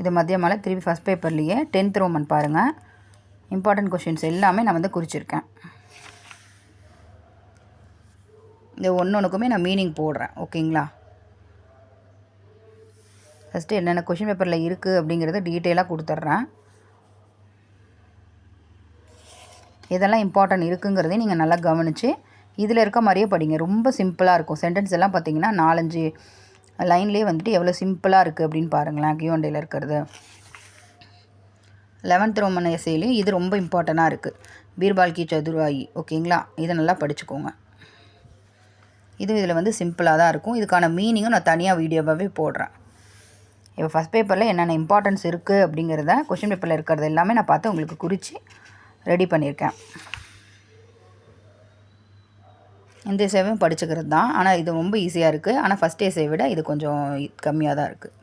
இது மதியம் மேலே திருப்பி ஃபஸ்ட் பேப்பர்லேயே 10th ரோமன் பாருங்கள். இம்பார்ட்டன்ட் கொஷின்ஸ் எல்லாமே நான் வந்து குறிச்சிருக்கேன். இந்த ஒன்றுக்குமே நான் மீனிங் போடுறேன். ஓகேங்களா? ஃபஸ்ட்டு என்னென்ன கொஷின் பேப்பரில் இருக்குது அப்படிங்கிறத டீட்டெயிலாக கொடுத்துட்றேன். இதெல்லாம் இம்பார்ட்டன்ட் இருக்குங்கிறதையும் நீங்கள் நல்லா கவனித்து இதில் இருக்க மாதிரியே படிங்க. ரொம்ப சிம்பிளாக இருக்கும். சென்டென்ஸ் எல்லாம் பார்த்தீங்கன்னா 4-5 லைன்லேயே வந்துட்டு எவ்வளோ சிம்பிளாக இருக்குது அப்படின்னு பாருங்களேன். கியூஎன்டேயில் இருக்கிறது 11th ரோமன் எஸ்ஏலையும் இது ரொம்ப இம்பார்ட்டண்ட்டாக இருக்குது. பீர்பால் கி சதுர்வாயி. ஓகேங்களா? இதை நல்லா படிச்சுக்கோங்க. இதில் வந்து சிம்பிளாக தான் இருக்கும். இதுக்கான மீனிங்கும் நான் தனியாக வீடியோவாகவே போடுறேன். இப்போ ஃபஸ்ட் பேப்பரில் என்னென்ன இம்பார்ட்டன்ஸ் இருக்குது அப்படிங்கிறத கொஷின் பேப்பரில் இருக்கிறது எல்லாமே நான் பார்த்து உங்களுக்கு குறித்து ரெடி பண்ணியிருக்கேன். இந்த எஸ்ஏவையும் படிச்சுக்கிறது தான். ஆனால் இது ரொம்ப ஈஸியாக இருக்குது. ஆனால் ஃபஸ்ட் எஸ்ஏவை விட இது கொஞ்சம் கம்மியாக தான் இருக்குது.